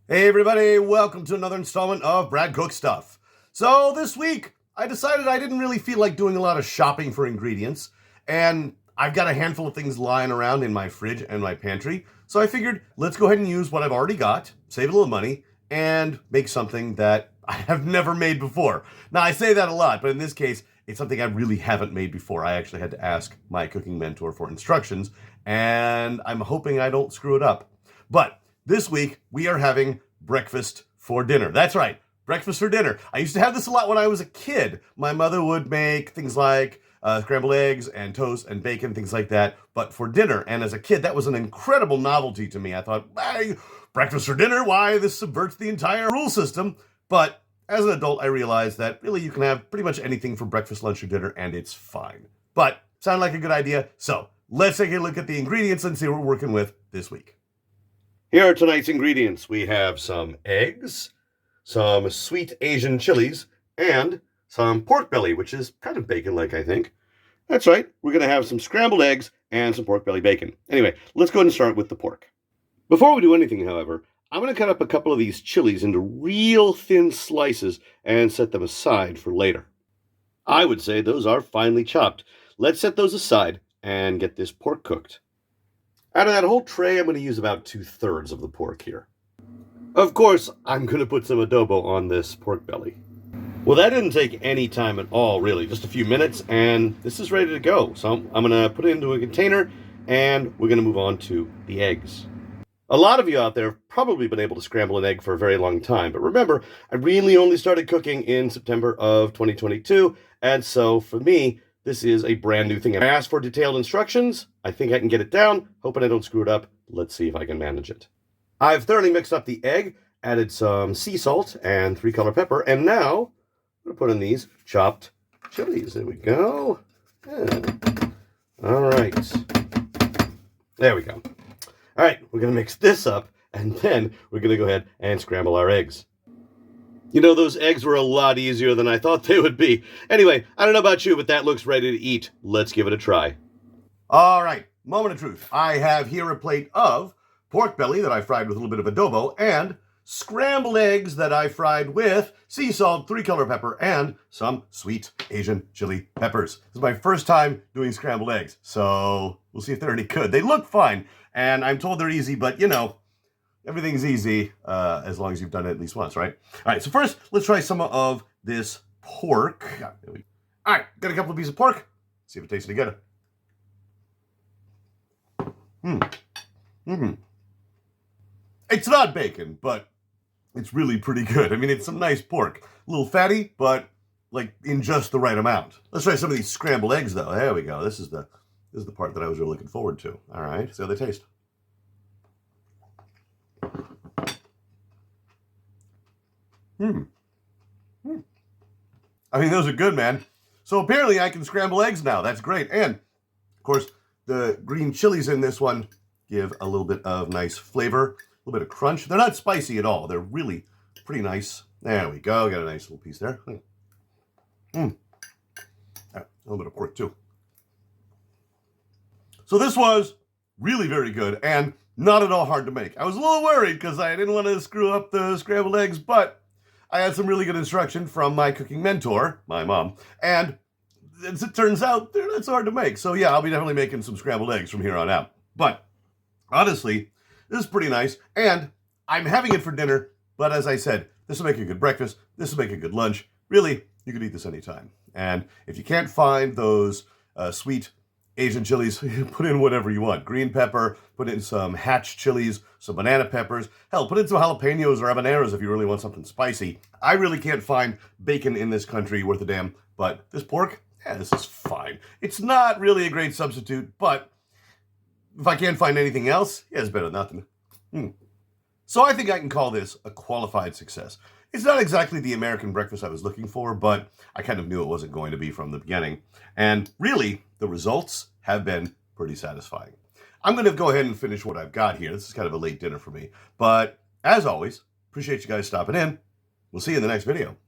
Hey everybody, welcome to another installment of Brad Cook Stuff. So this week, I decided I didn't really feel like doing a lot of shopping for ingredients, and I've got a handful of things lying around in my fridge and my pantry, so I figured let's go ahead and use what I've already got, save a little money, and make something that I have never made before. Now I say that a lot, but in this case, it's something I really haven't made before. I actually had to ask my cooking mentor for instructions, and I'm hoping I don't screw it up. But this week, we are having breakfast for dinner. That's right, breakfast for dinner. I used to have this a lot when I was a kid. My mother would make things like scrambled eggs and toast and bacon, things like that, but for dinner. And as a kid, that was an incredible novelty to me. I thought, hey, breakfast for dinner? Why, this subverts the entire rule system. But as an adult, I realized that really you can have pretty much anything for breakfast, lunch, or dinner, and it's fine. But sounded like a good idea, so let's take a look at the ingredients and see what we're working with this week. Here are tonight's ingredients. We have some eggs, some sweet Asian chilies, and some pork belly, which is kind of bacon-like, I think. That's right, we're going to have some scrambled eggs and some pork belly bacon. Anyway, let's go ahead and start with the pork. Before we do anything, however, I'm going to cut up a couple of these chilies into real thin slices and set them aside for later. I would say those are finely chopped. Let's set those aside and get this pork cooked. Out of that whole tray, I'm going to use about 2/3 of the pork here. Of course, I'm going to put some adobo on this pork belly. Well, that didn't take any time at all, really. Just a few minutes, and this is ready to go. So I'm going to put it into a container, and we're going to move on to the eggs. A lot of you out there have probably been able to scramble an egg for a very long time, but remember, I really only started cooking in September of 2022, and so for me, this is a brand new thing. I asked for detailed instructions. I think I can get it down. Hoping I don't screw it up. Let's see if I can manage it. I've thoroughly mixed up the egg, added some sea salt and 3-color pepper, and now I'm going to put in these chopped chilies. There we go. Yeah. All right. There we go. All right, we're going to mix this up, and then we're going to go ahead and scramble our eggs. You know, those eggs were a lot easier than I thought they would be. Anyway, I don't know about you, but that looks ready to eat. Let's give it a try. All right, moment of truth. I have here a plate of pork belly that I fried with a little bit of adobo and scrambled eggs that I fried with sea salt, 3-color pepper, and some sweet Asian chili peppers. This is my first time doing scrambled eggs, so we'll see if they're any good. They look fine, and I'm told they're easy, but you know, everything's easy as long as you've done it at least once, right? All right, so first, let's try some of this pork. All right, got a couple of pieces of pork. See if it tastes any good. It's not bacon, but it's really pretty good. I mean, it's some nice pork. A little fatty, but like in just the right amount. Let's try some of these scrambled eggs, though. There we go. This is the part that I was really looking forward to. All right, see how they taste. I mean, those are good, man. So apparently I can scramble eggs now. That's great. And, of course, the green chilies in this one give a little bit of nice flavor, a little bit of crunch. They're not spicy at all. They're really pretty nice. There we go. Got a nice little piece there. A little bit of pork, too. So this was really very good and not at all hard to make. I was a little worried because I didn't want to screw up the scrambled eggs, but I had some really good instruction from my cooking mentor, my mom, and as it turns out, they're not so hard to make. So yeah, I'll be definitely making some scrambled eggs from here on out. But honestly, this is pretty nice, and I'm having it for dinner, but as I said, this will make a good breakfast, this will make a good lunch. Really, you can eat this anytime. And if you can't find those sweet Asian chilies, put in whatever you want. Green pepper, put in some hatch chilies, some banana peppers. Hell, put in some jalapenos or habaneros if you really want something spicy. I really can't find bacon in this country worth a damn, but this pork, yeah, this is fine. It's not really a great substitute, but if I can't find anything else, yeah, it's better than nothing. So I think I can call this a qualified success. It's not exactly the American breakfast I was looking for, but I kind of knew it wasn't going to be from the beginning. And really, the results have been pretty satisfying. I'm going to go ahead and finish what I've got here. This is kind of a late dinner for me. But as always, appreciate you guys stopping in. We'll see you in the next video.